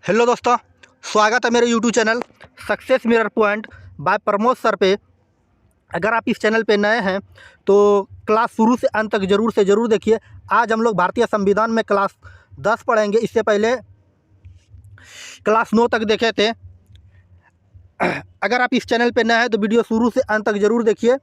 Hello दोस्तों, स्वागत है मेरे YouTube channel success mirror point by Pramod sir पे। अगर आप इस चैनल पे नए हैं तो क्लास शुरू से अंत तक ज़रूर से ज़रूर देखिए। आज हम लोग भारतीय संविधान में क्लास 10 पढ़ेंगे। इससे पहले क्लास 9 तक देखे थे। अगर आप इस चैनल पे नए हैं तो वीडियो शुरू से अंत तक ज़रूर देखिए।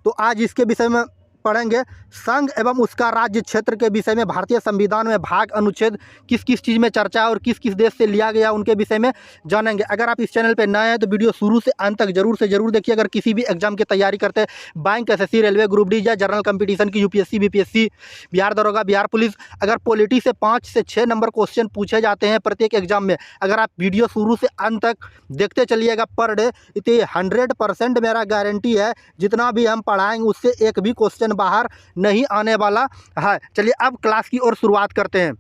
तो आज इसके विषय में पढ़ेंगे संघ एवं उसका राज्य क्षेत्र के विषय में। भारतीय संविधान में भाग अनुच्छेद किस किस चीज़ में चर्चा है और किस किस देश से लिया गया उनके विषय में जानेंगे। अगर आप इस चैनल पर नए हैं तो वीडियो शुरू से अंत तक ज़रूर से ज़रूर देखिए। अगर किसी भी एग्जाम की तैयारी करते हैं, bank, SSC, railway, group D या जनरल कंपटीशन की, यूपीएससी, बीपीएससी, बिहार दरोगा, बिहार पुलिस, अगर पॉलिटी से 5 से 6 नंबर क्वेश्चन पूछे जाते हैं प्रत्येक एग्जाम में, अगर आप वीडियो शुरू से अंत तक देखते चलिएगा पर डे, तो 100% मेरा गारंटी है जितना भी हम पढ़ाएंगे उससे एक भी क्वेश्चन बाहर नहीं आने वाला है। चलिए अब क्लास की ओर शुरुआत करते हैं।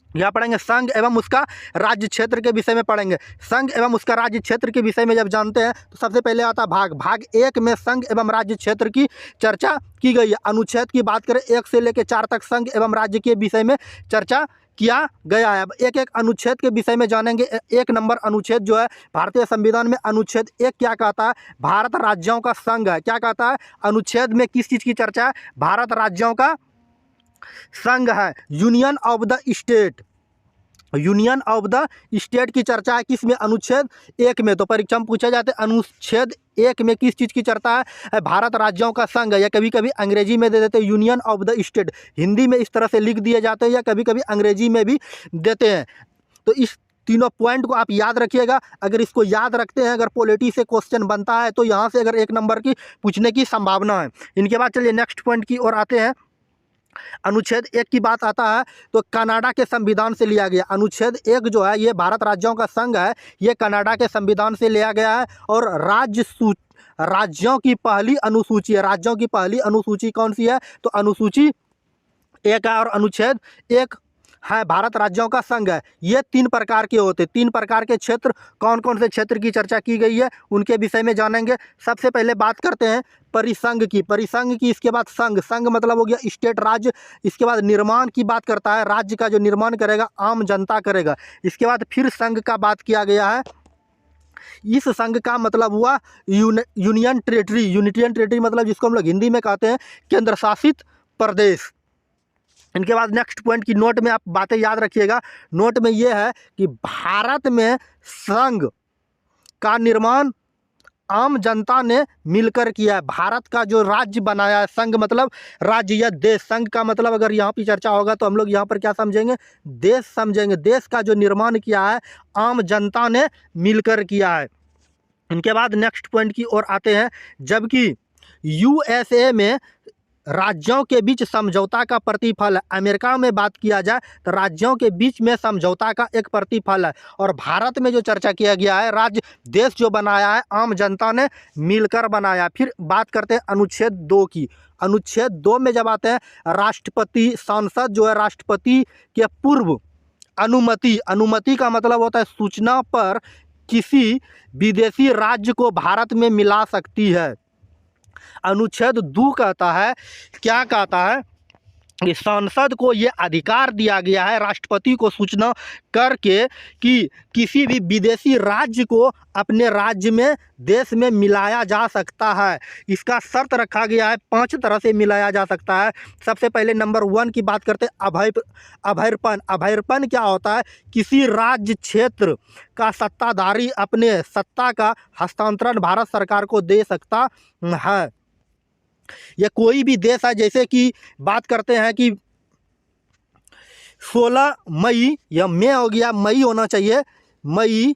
यहाँ पढ़ेंगे संघ एवं उसका राज्य क्षेत्र के विषय में पढ़ेंगे। संघ एवं उसका राज्य क्षेत्र के विषय में जब जानते हैं तो सबसे पहले आता भाग 1 में संघ एवं राज्य क्षेत्र की चर्चा की गई है। अनुच्छेद की बात करें 1 से लेकर 4 तक संघ एवं राज्य के विषय में चर्चा किया गया है। अब एक एक अनुच्छेद के विषय में जानेंगे। 1 नंबर अनुच्छेद जो है भारतीय संविधान में, अनुच्छेद 1 क्या कहता है? भारत राज्यों का संघ है। क्या कहता है? अनुच्छेद में किस चीज़ की चर्चा है? भारत राज्यों का संघ है। Union of the state, union of the state की चर्चा है किसमें? अनुच्छेद 1 में। तो परीक्षा में पूछा जाता है अनुच्छेद 1 में किस चीज़ की चर्चा है? भारत राज्यों का संघ है। या कभी कभी अंग्रेजी में दे देते हैं union of the state, Hindi में इस तरह से लिख दिए जाते हैं या कभी कभी अंग्रेजी में भी देते हैं। तो इस तीनों पॉइंट को आप याद रखिएगा। अगर इसको याद रखते हैं, अगर पॉलिटी से क्वेश्चन बनता है तो यहाँ से अगर 1 नंबर की पूछने की संभावना है। इनके बाद चलिए नेक्स्ट पॉइंट की ओर आते हैं। अनुच्छेद 1 की बात आता है तो कनाडा के संविधान से लिया गया। अनुच्छेद 1 जो है ये भारत राज्यों का संघ है, ये कनाडा के संविधान से लिया गया है। और राज्यों की पहली अनुसूची है। राज्यों की पहली अनुसूची कौन सी है? तो अनुसूची 1 है। और अनुच्छेद 1 है भारत राज्यों का संघ है। ये 3 प्रकार के होते हैं। 3 प्रकार के क्षेत्र, कौन कौन से क्षेत्र की चर्चा की गई है उनके विषय में जानेंगे। सबसे पहले बात करते हैं परिसंघ की। परिसंघ की, इसके बाद संघ, संघ मतलब हो गया स्टेट, राज्य। इसके बाद निर्माण की बात करता है, राज्य का जो निर्माण करेगा आम जनता करेगा। इसके बाद फिर संघ का बात किया गया है। इस संघ का मतलब हुआ यूनियन टेरिटरी। यूनियन टेरिटरी मतलब जिसको हम लोग हिंदी में कहते हैं केंद्र शासित प्रदेश। इनके बाद नेक्स्ट पॉइंट की नोट में आप बातें याद रखिएगा। नोट में ये है कि भारत में संघ का निर्माण आम जनता ने मिलकर किया है। भारत का जो राज्य बनाया है, संघ मतलब राज्य या देश, संघ का मतलब अगर यहाँ पे चर्चा होगा तो हम लोग यहाँ पर क्या समझेंगे? देश समझेंगे। देश का जो निर्माण किया है आम जनता ने मिलकर किया है। इनके बाद नेक्स्ट पॉइंट की ओर आते हैं। जबकि यूएसए में राज्यों के बीच समझौता का प्रतिफल है। अमेरिका में बात किया जाए तो राज्यों के बीच में समझौता का एक प्रतिफल है। और भारत में जो चर्चा किया गया है, राज्य देश जो बनाया है आम जनता ने मिलकर बनाया। फिर बात करते हैं अनुच्छेद 2 की। अनुच्छेद 2 में जब आते हैं राष्ट्रपति, सांसद जो है राष्ट्रपति के पूर्व अनुमति, अनुमति का मतलब होता है सूचना पर किसी विदेशी राज्य को भारत में मिला सकती है। अनुच्छेद 2 कहता है, क्या कहता है कि सांसद को ये अधिकार दिया गया है राष्ट्रपति को सूचना करके कि किसी भी विदेशी राज्य को अपने राज्य में, देश में मिलाया जा सकता है। इसका शर्त रखा गया है 5 तरह से मिलाया जा सकता है। सबसे पहले नंबर 1 की बात करते हैं अभयर्पण। अभयर्पण क्या होता है? किसी राज्य क्षेत्र का सत्ताधारी अपने सत्ता का हस्तांतरण भारत सरकार को दे सकता है। या कोई भी देश है, जैसे कि बात करते हैं कि 16 मई या मई हो गया, मई होना चाहिए, मई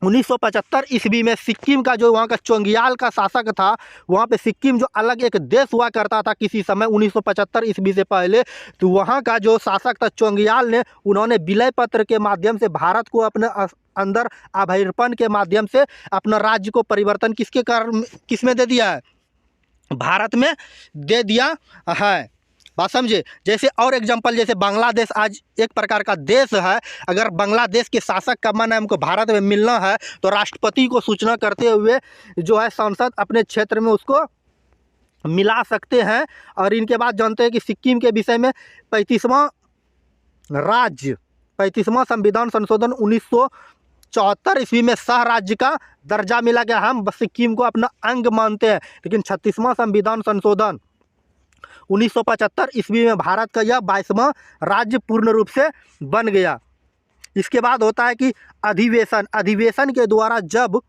1975 ईस्वी में सिक्किम का जो वहाँ का चोंगियाल का शासक था, वहाँ पे सिक्किम जो अलग एक देश हुआ करता था किसी समय 1975 ईस्वी से पहले, तो वहाँ का जो शासक था चोंगियाल ने, उन्होंने विलय पत्र के माध्यम से भारत को अपने अंदर अभयर्पण के माध्यम से अपना राज्य को परिवर्तन किसके कारण, किसमें दे दिया है? भारत में दे दिया है। बात समझे? जैसे और एग्जांपल, जैसे बांग्लादेश आज एक प्रकार का देश है। अगर बांग्लादेश के शासक का मन है हमको भारत में मिलना है तो राष्ट्रपति को सूचना करते हुए जो है सांसद अपने क्षेत्र में उसको मिला सकते हैं। और इनके बाद जानते हैं कि सिक्किम के विषय में 35वां राज्य 35वां संविधान संशोधन 1974 ईस्वी में सह राज्य का दर्जा मिला गया। हम बस सिक्किम को अपना अंग मानते हैं, लेकिन 36वां संविधान संशोधन 1975 ईस्वी में भारत का यह 22वां राज्य पूर्ण रूप से बन गया। इसके बाद होता है कि अधिवेशन के द्वारा जब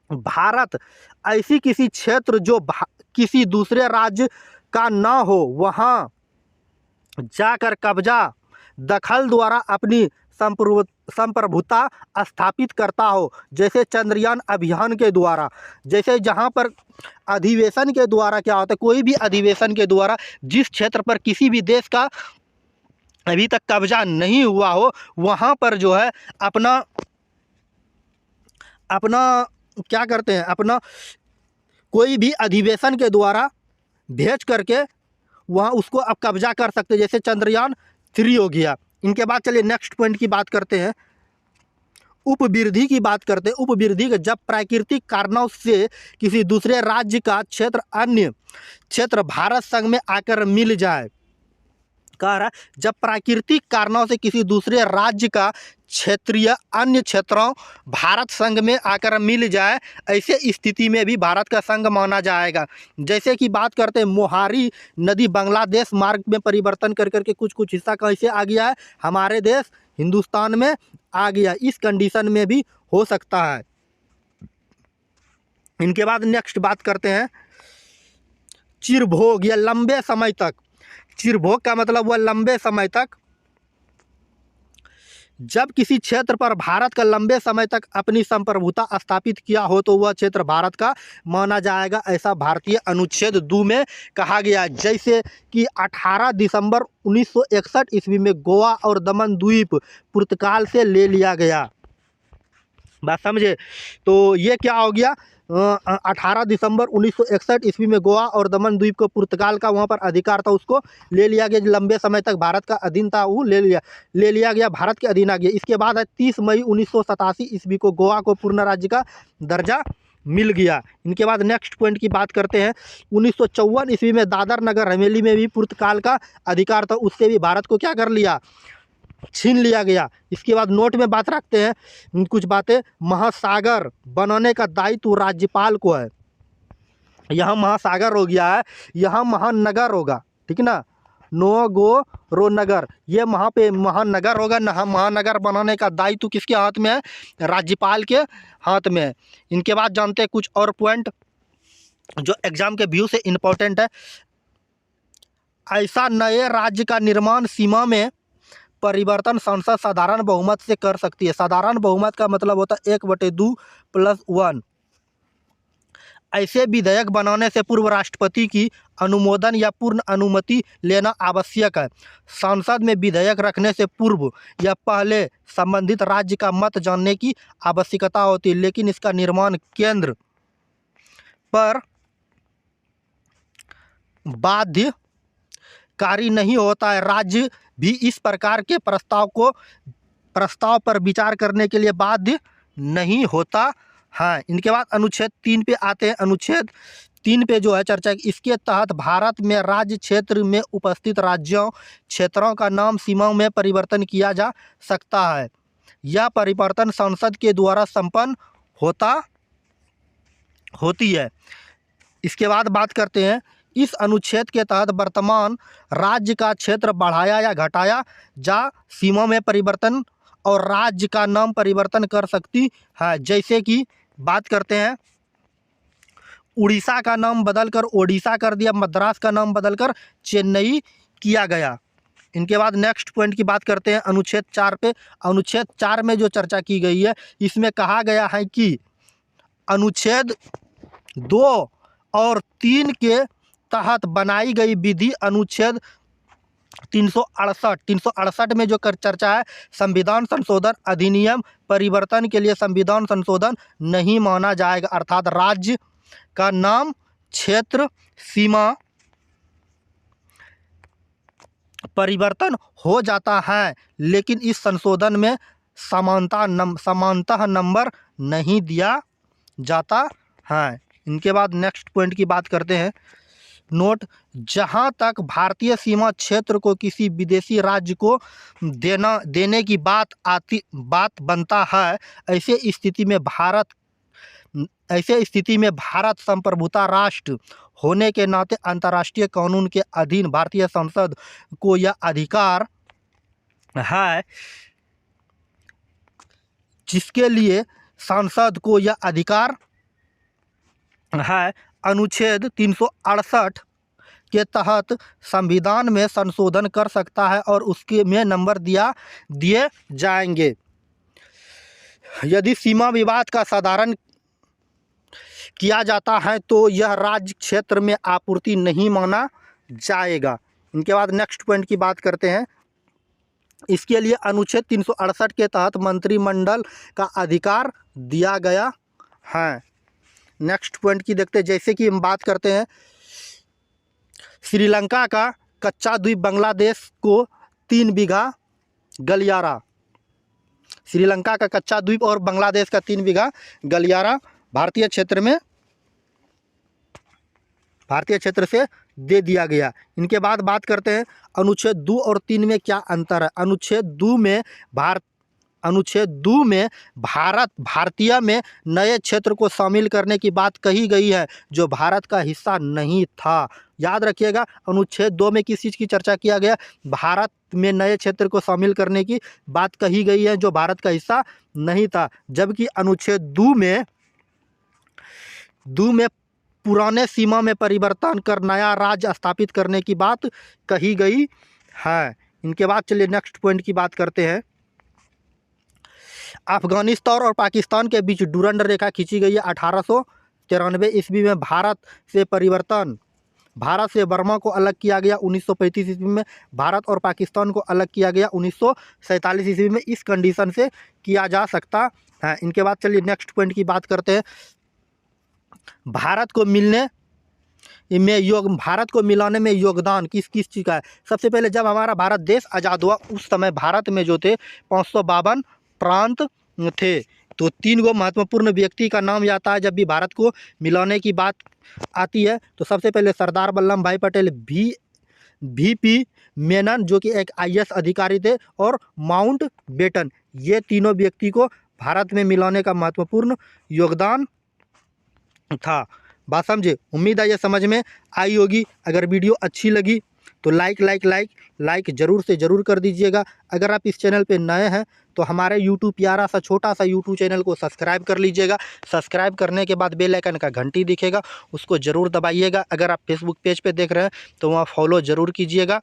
भारत ऐसी किसी क्षेत्र जो किसी दूसरे राज्य का ना हो वहाँ जाकर कब्जा दखल द्वारा अपनी संप्रभुता स्थापित करता हो, जैसे चंद्रयान अभियान के द्वारा। जैसे जहाँ पर अधिवेशन के द्वारा क्या होता है, कोई भी अधिवेशन के द्वारा जिस क्षेत्र पर किसी भी देश का अभी तक कब्जा नहीं हुआ हो वहाँ पर जो है अपना क्या करते हैं, अपना कोई भी अधिवेशन के द्वारा भेज करके वहाँ उसको अब कब्जा कर सकते हैं, जैसे चंद्रयान 3 हो गया। इनके बाद चलिए नेक्स्ट पॉइंट की बात करते हैं, उपवृद्धि की बात करते हैं। उपवृद्धि जब प्राकृतिक कारणों से किसी दूसरे राज्य का क्षेत्र अन्य क्षेत्र भारत संघ में आकर मिल जाए, कह रहा है जब प्राकृतिक कारणों से किसी दूसरे राज्य का क्षेत्रीय अन्य क्षेत्रों भारत संघ में आकर मिल जाए, ऐसे स्थिति में भी भारत का संघ माना जाएगा। जैसे कि बात करते हैं मोहारी नदी बांग्लादेश मार्ग में परिवर्तन कर करके कुछ हिस्सा कैसे आ गया है, हमारे देश हिंदुस्तान में आ गया। इस कंडीशन में भी हो सकता है। इनके बाद नेक्स्ट बात करते हैं चिरभोग या लंबे समय तक। चिरभोग का मतलब हुआ लंबे समय तक। जब किसी क्षेत्र पर भारत का लंबे समय तक अपनी संप्रभुता स्थापित किया हो तो वह क्षेत्र भारत का माना जाएगा, ऐसा भारतीय अनुच्छेद 2 में कहा गया। जैसे कि 18 दिसंबर 1961 ईस्वी में गोवा और दमन द्वीप पुर्तगाल से ले लिया गया। बात समझे? तो ये क्या हो गया, 18 दिसंबर 1961 ईस्वी में गोवा और दमन द्वीप को पुर्तगाल का वहाँ पर अधिकार था, उसको ले लिया गया। लंबे समय तक भारत का अधीन था, वो ले लिया गया, भारत के अधीन आ गया। इसके बाद है 30 मई 1987 ईस्वी को गोवा को पूर्ण राज्य का दर्जा मिल गया। इनके बाद नेक्स्ट पॉइंट की बात करते हैं 1954 ईस्वी में दादर नगर हवेली में भी पुर्तगाल का अधिकार था, उससे भी भारत को क्या कर लिया, छीन लिया गया। इसके बाद नोट में बात रखते हैं कुछ बातें। महासागर बनाने का दायित्व राज्यपाल को है। यहाँ महासागर हो गया है, यहाँ महानगर होगा, ठीक ना, नो गो रो नगर, ये वहाँ पे महानगर होगा। महानगर बनाने का दायित्व किसके हाथ में है, राज्यपाल के हाथ में है। इनके बाद जानते हैं कुछ और पॉइंट जो एग्जाम के व्यू से इम्पोर्टेंट है। ऐसा नए राज्य का निर्माण सीमा में परिवर्तन संसद साधारण बहुमत से कर सकती है। साधारण बहुमत का मतलब होता है 1/2 + 1। ऐसे विधेयक बनाने से पूर्व राष्ट्रपति की अनुमोदन या पूर्ण अनुमति लेना आवश्यक है। संसद में विधेयक रखने से पूर्व या पहले संबंधित राज्य का मत जानने की आवश्यकता होती है, लेकिन इसका निर्माण केंद्र पर बाध्यकारी नहीं होता है। राज्य भी इस प्रकार के प्रस्ताव पर विचार करने के लिए बाध्य नहीं होता है। इनके बाद अनुच्छेद 3 पे आते हैं। अनुच्छेद 3 पे जो है चर्चा, इसके तहत भारत में राज्य क्षेत्र में उपस्थित राज्यों क्षेत्रों का नाम सीमा में परिवर्तन किया जा सकता है। यह परिवर्तन संसद के द्वारा संपन्न होती है। इसके बाद बात करते हैं इस अनुच्छेद के तहत वर्तमान राज्य का क्षेत्र बढ़ाया या घटाया जा सीमा में परिवर्तन और राज्य का नाम परिवर्तन कर सकती है। जैसे कि बात करते हैं उड़ीसा का नाम बदलकर ओडिशा कर दिया, मद्रास का नाम बदलकर चेन्नई किया गया। इनके बाद नेक्स्ट पॉइंट की बात करते हैं अनुच्छेद 4 पे। अनुच्छेद 4 में जो चर्चा की गई है इसमें कहा गया है कि अनुच्छेद 2 और 3 के तहत बनाई गई विधि अनुच्छेद 368 में जो चर्चा है संविधान संशोधन अधिनियम परिवर्तन के लिए संविधान संशोधन नहीं माना जाएगा। अर्थात राज्य का नाम क्षेत्र सीमा परिवर्तन हो जाता है, लेकिन इस संशोधन में समानतः नंबर नहीं दिया जाता है। इनके बाद नेक्स्ट पॉइंट की बात करते हैं नोट, जहां तक भारतीय सीमा क्षेत्र को किसी विदेशी राज्य को देने की बात बनता है, ऐसे स्थिति में भारत संप्रभुता राष्ट्र होने के नाते अंतर्राष्ट्रीय कानून के अधीन भारतीय संसद को यह अधिकार है, जिसके लिए संसद को यह अधिकार है अनुच्छेद 368 के तहत संविधान में संशोधन कर सकता है और उसके में नंबर दिए जाएंगे। यदि सीमा विवाद का साधारण किया जाता है तो यह राज्य क्षेत्र में आपूर्ति नहीं माना जाएगा। इनके बाद नेक्स्ट पॉइंट की बात करते हैं। इसके लिए अनुच्छेद 368 के तहत मंत्रिमंडल का अधिकार दिया गया है। नेक्स्ट पॉइंट की देखते हैं। जैसे कि हम बात करते हैं, श्रीलंका का कच्चा द्वीप बांग्लादेश को 3 बीघा गलियारा, श्रीलंका का कच्चा द्वीप और बांग्लादेश का 3 बीघा गलियारा भारतीय क्षेत्र से दे दिया गया। इनके बाद बात करते हैं अनुच्छेद 2 और 3 में क्या अंतर है। अनुच्छेद 2 में भारतीय में नए क्षेत्र को शामिल करने की बात कही गई है जो भारत का हिस्सा नहीं था। याद रखिएगा, अनुच्छेद 2 में किस चीज़ की चर्चा किया गया, भारत में नए क्षेत्र को शामिल करने की बात कही गई है जो भारत का हिस्सा नहीं था, जबकि अनुच्छेद 2 में पुराने सीमा में परिवर्तन कर नया राज्य स्थापित करने की बात कही गई है। इनके बाद चलिए नेक्स्ट पॉइंट की बात करते हैं। अफगानिस्तान और पाकिस्तान के बीच डुरंड रेखा खींची गई है 1893 ईस्वी में। भारत से बर्मा को अलग किया गया 1935 ईस्वी में। भारत और पाकिस्तान को अलग किया गया 1947 ईस्वी में। इस कंडीशन से किया जा सकता है। इनके बाद चलिए नेक्स्ट पॉइंट की बात करते हैं। भारत को मिलाने में योगदान किस चीज़ का है। सबसे पहले जब हमारा भारत देश आज़ाद हुआ उस समय भारत में जो थे 552 प्रांत थे। तो 3 गो महत्वपूर्ण व्यक्ति का नाम आता है जब भी भारत को मिलाने की बात आती है। तो सबसे पहले सरदार वल्लभ भाई पटेल, वीपी मेनन जो कि एक IAS अधिकारी थे, और माउंट बेटन, ये तीनों व्यक्ति को भारत में मिलाने का महत्वपूर्ण योगदान था। बात समझे। उम्मीद है ये समझ में आई होगी। अगर वीडियो अच्छी लगी तो लाइक ज़रूर से ज़रूर कर दीजिएगा। अगर आप इस चैनल पे नए हैं तो हमारे यूट्यूब प्यारा सा छोटा सा यूट्यूब चैनल को सब्सक्राइब कर लीजिएगा। सब्सक्राइब करने के बाद बेल आइकन का घंटी दिखेगा, उसको ज़रूर दबाइएगा। अगर आप फेसबुक पेज पे देख रहे हैं तो वहाँ फॉलो ज़रूर कीजिएगा।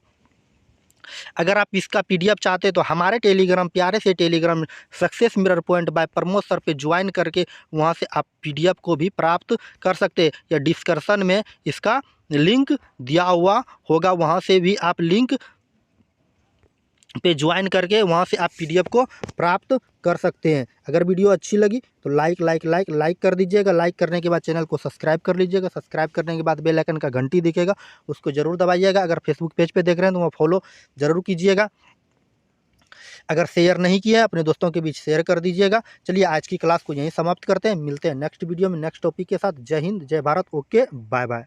अगर आप इसका PDF चाहते हैं तो हमारे प्यारे से Telegram success mirror point by Pramod sir पे ज्वाइन करके वहाँ से आप PDF को भी प्राप्त कर सकते हैं, या डिस्क्रिप्शन में इसका लिंक दिया हुआ होगा, वहाँ से भी आप लिंक पे ज्वाइन करके वहाँ से आप PDF को प्राप्त कर सकते हैं। अगर वीडियो अच्छी लगी तो लाइक कर दीजिएगा। लाइक करने के बाद चैनल को सब्सक्राइब कर लीजिएगा। सब्सक्राइब करने के बाद बेल आइकन का घंटी दिखेगा, उसको ज़रूर दबाइएगा। अगर फेसबुक पेज पे देख रहे हैं तो वहाँ फॉलो ज़रूर कीजिएगा। अगर शेयर नहीं किया है अपने दोस्तों के बीच शेयर कर दीजिएगा। चलिए आज की क्लास को यहीं समाप्त करते हैं। मिलते हैं नेक्स्ट वीडियो में नेक्स्ट टॉपिक के साथ। जय हिंद, जय भारत। Okay, bye bye.